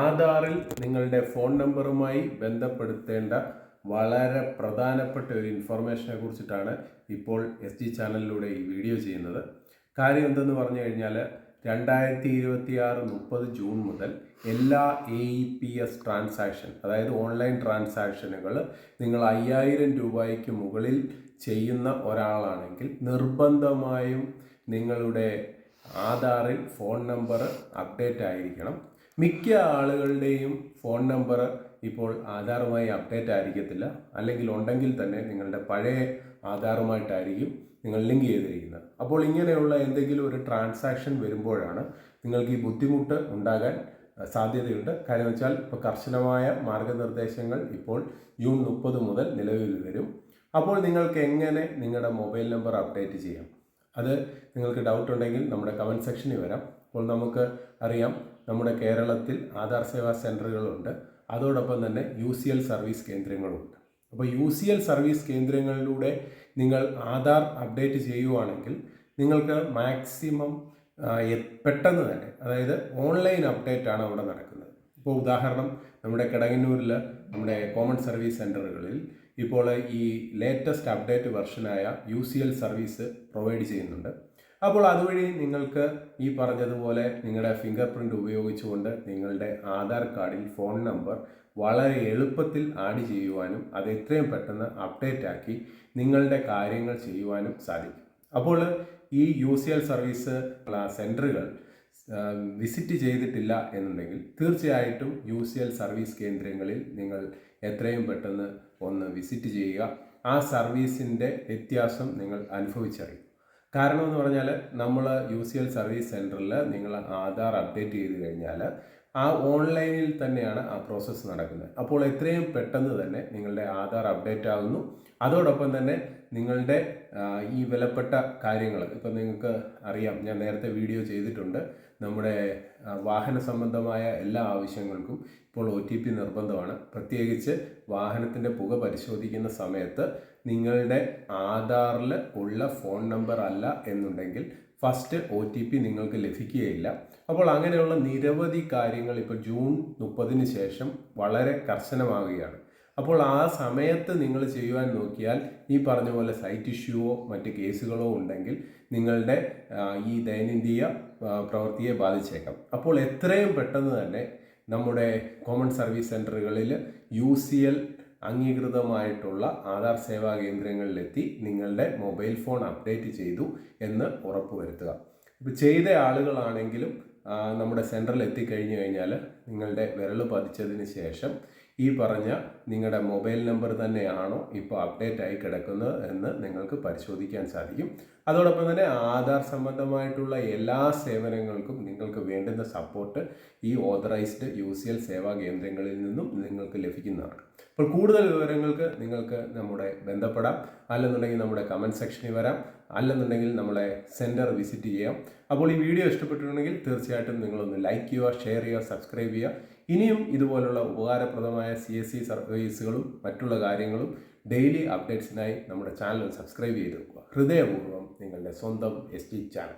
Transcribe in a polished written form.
ആധാറിൽ നിങ്ങളുടെ ഫോൺ നമ്പറുമായി ബന്ധപ്പെടുത്തേണ്ട വളരെ പ്രധാനപ്പെട്ട ഒരു ഇൻഫർമേഷനെ കുറിച്ചിട്ടാണ് ഇപ്പോൾ SG ചാനലിലൂടെ ഈ വീഡിയോ ചെയ്യുന്നത്. കാര്യം എന്തെന്ന് പറഞ്ഞു കഴിഞ്ഞാൽ 2026 ജൂൺ മുതൽ എല്ലാ AEPS ട്രാൻസാക്ഷൻ, അതായത് ഓൺലൈൻ ട്രാൻസാക്ഷനുകൾ നിങ്ങൾ 5000 രൂപയ്ക്ക് മുകളിൽ ചെയ്യുന്ന ഒരാളാണെങ്കിൽ നിർബന്ധമായും നിങ്ങളുടെ ആധാറിൽ ഫോൺ നമ്പർ അപ്ഡേറ്റ് ആയിരിക്കണം. മിക്ക ആളുകളുടെയും ഫോൺ നമ്പർ ഇപ്പോൾ ആധാറുമായി അപ്ഡേറ്റ് ആയിരിക്കത്തില്ല, അല്ലെങ്കിൽ ഉണ്ടെങ്കിൽ തന്നെ നിങ്ങളുടെ പഴയ ആധാറുമായിട്ടായിരിക്കും നിങ്ങൾ ലിങ്ക് ചെയ്തിരിക്കുന്നത്. അപ്പോൾ ഇങ്ങനെയുള്ള എന്തെങ്കിലും ഒരു ട്രാൻസാക്ഷൻ വരുമ്പോഴാണ് നിങ്ങൾക്ക് ഈ ബുദ്ധിമുട്ട് ഉണ്ടാകാൻ സാധ്യതയുണ്ട്. കാര്യം വെച്ചാൽ ഇപ്പോൾ കർശനമായ മാർഗനിർദ്ദേശങ്ങൾ ഇപ്പോൾ ജൂൺ 30 മുതൽ നിലവിൽ വരും. അപ്പോൾ നിങ്ങൾക്ക് എങ്ങനെ നിങ്ങളുടെ മൊബൈൽ നമ്പർ അപ്ഡേറ്റ് ചെയ്യാം? അത് നിങ്ങൾക്ക് ഡൗട്ട് ഉണ്ടെങ്കിൽ നമ്മുടെ കമൻറ്റ് സെക്ഷനിൽ വരാം. അപ്പോൾ നമുക്ക് അറിയാം, നമ്മുടെ കേരളത്തിൽ ആധാർ സേവാ സെൻറ്ററുകളുണ്ട്, അതോടൊപ്പം തന്നെ UCL സർവീസ് കേന്ദ്രങ്ങളുമുണ്ട്. അപ്പോൾ UCL സർവീസ് കേന്ദ്രങ്ങളിലൂടെ നിങ്ങൾ ആധാർ അപ്ഡേറ്റ് ചെയ്യുവാണെങ്കിൽ നിങ്ങൾക്ക് മാക്സിമം പെട്ടെന്ന് തന്നെ, അതായത് ഓൺലൈൻ അപ്ഡേറ്റ് ആണ് അവിടെ നടക്കുന്നത്. ഇപ്പോൾ ഉദാഹരണം, നമ്മുടെ കിടങ്ങന്നൂരിൽ നമ്മുടെ കോമൺ സർവീസ് സെൻറ്ററുകളിൽ ഇപ്പോൾ ഈ ലേറ്റസ്റ്റ് അപ്ഡേറ്റ് വെർഷനായ UCL സർവീസ് പ്രൊവൈഡ് ചെയ്യുന്നുണ്ട്. അപ്പോൾ അതുവഴി നിങ്ങൾക്ക് ഈ പറഞ്ഞതുപോലെ നിങ്ങളുടെ ഫിംഗർ പ്രിൻ്റ് ഉപയോഗിച്ചുകൊണ്ട് നിങ്ങളുടെ ആധാർ കാർഡിൽ ഫോൺ നമ്പർ വളരെ എളുപ്പത്തിൽ ആഡ് ചെയ്യുവാനും അത് എത്രയും പെട്ടെന്ന് അപ്ഡേറ്റ് ആക്കി നിങ്ങളുടെ കാര്യങ്ങൾ ചെയ്യുവാനും സാധിക്കും. അപ്പോൾ ഈ UCL സർവീസ് സെൻറ്ററുകൾ വിസിറ്റ് ചെയ്തിട്ടില്ല എന്നുണ്ടെങ്കിൽ തീർച്ചയായിട്ടും UCL സർവീസ് കേന്ദ്രങ്ങളിൽ നിങ്ങൾ എത്രയും പെട്ടെന്ന് ഒന്ന് വിസിറ്റ് ചെയ്യുക. ആ സർവീസിൻ്റെ വ്യത്യാസം നിങ്ങൾ അനുഭവിച്ചറിയും. കാരണം എന്ന് പറഞ്ഞാൽ, നമ്മൾ UCL സർവീസ് സെൻറ്ററിൽ നിങ്ങൾ ആധാർ അപ്ഡേറ്റ് ചെയ്ത് കഴിഞ്ഞാൽ ആ ഓൺലൈനിൽ തന്നെയാണ് ആ പ്രോസസ്സ് നടക്കുന്നത്. അപ്പോൾ എത്രയും പെട്ടെന്ന് തന്നെ നിങ്ങളുടെ ആധാർ അപ്ഡേറ്റ് ആകുന്നു. അതോടൊപ്പം തന്നെ നിങ്ങളുടെ ഈ വിലപ്പെട്ട കാര്യങ്ങൾ, ഇപ്പം നിങ്ങൾക്ക് അറിയാം, ഞാൻ നേരത്തെ വീഡിയോ ചെയ്തിട്ടുണ്ട്, നമ്മുടെ വാഹന സംബന്ധമായ എല്ലാ ആവശ്യങ്ങൾക്കും ഇപ്പോൾ OTP നിർബന്ധമാണ്. പ്രത്യേകിച്ച് വാഹനത്തിൻ്റെ പുക പരിശോധിക്കുന്ന സമയത്ത് നിങ്ങളുടെ ആധാറിൽ ഉള്ള ഫോൺ നമ്പർ അല്ല എന്നുണ്ടെങ്കിൽ ഫസ്റ്റ് OTP നിങ്ങൾക്ക് ലഭിക്കുകയില്ല. അപ്പോൾ അങ്ങനെയുള്ള നിരവധി കാര്യങ്ങൾ ഇപ്പോൾ ജൂൺ 30 ശേഷം വളരെ കർശനമാവുകയാണ്. അപ്പോൾ ആ സമയത്ത് നിങ്ങൾ ചെയ്യുവാൻ നോക്കിയാൽ ഈ പറഞ്ഞ പോലെ സൈറ്റ് ഇഷ്യൂവോ മറ്റ് കേസുകളോ ഉണ്ടെങ്കിൽ നിങ്ങളുടെ ഈ ദൈനംദിന പ്രവൃത്തിയെ ബാധിച്ചേക്കാം. അപ്പോൾ എത്രയും പെട്ടെന്ന് തന്നെ നമ്മുടെ കോമൺ സർവീസ് സെൻറ്ററുകളിൽ UCL അംഗീകൃതമായിട്ടുള്ള ആധാർ സേവാ കേന്ദ്രങ്ങളിലെത്തി നിങ്ങളുടെ മൊബൈൽ ഫോൺ അപ്ഡേറ്റ് ചെയ്തു എന്ന് ഉറപ്പുവരുത്തുക. ഇപ്പോൾ ചെയ്ത ആളുകളാണെങ്കിലും നമ്മുടെ സെൻറ്ററിൽ എത്തിക്കഴിഞ്ഞു കഴിഞ്ഞാൽ നിങ്ങളുടെ വിരൽ പതിച്ചതിന് ശേഷം ഈ പറഞ്ഞ നിങ്ങളുടെ മൊബൈൽ നമ്പർ തന്നെയാണോ ഇപ്പോൾ അപ്ഡേറ്റ് ആയി കിടക്കുന്നത് എന്ന് നിങ്ങൾക്ക് പരിശോധിക്കാൻ സാധിക്കും. അതോടൊപ്പം തന്നെ ആധാർ സംബന്ധമായിട്ടുള്ള എല്ലാ സേവനങ്ങൾക്കും നിങ്ങൾക്ക് വേണ്ടുന്ന സപ്പോർട്ട് ഈ ഓതറൈസ്ഡ് UCL സേവാ കേന്ദ്രങ്ങളിൽ നിന്നും നിങ്ങൾക്ക് ലഭിക്കുന്നതാണ്. അപ്പോൾ കൂടുതൽ വിവരങ്ങൾക്ക് നിങ്ങൾക്ക് നമ്മുടെ ബന്ധപ്പെടാം, അല്ലെന്നുണ്ടെങ്കിൽ നമ്മുടെ കമൻറ്റ് സെക്ഷനിൽ വരാം, അല്ലെന്നുണ്ടെങ്കിൽ നമ്മളെ സെൻറ്റർ വിസിറ്റ് ചെയ്യാം. അപ്പോൾ ഈ വീഡിയോ ഇഷ്ടപ്പെട്ടിട്ടുണ്ടെങ്കിൽ തീർച്ചയായിട്ടും നിങ്ങളൊന്ന് ലൈക്ക് ചെയ്യുക, ഷെയർ ചെയ്യുക, സബ്സ്ക്രൈബ് ചെയ്യുക. ഇനിയും ഇതുപോലുള്ള ഉപകാരപ്രദമായ CSC സർവീസുകളും മറ്റുള്ള കാര്യങ്ങളും ഡെയിലി അപ്ഡേറ്റ്സിനായി നമ്മുടെ ചാനൽ സബ്സ്ക്രൈബ് ചെയ്ത് വെക്കുക. ഹൃദയപൂർവ്വം നിങ്ങളുടെ സ്വന്തം SG ചാനൽ.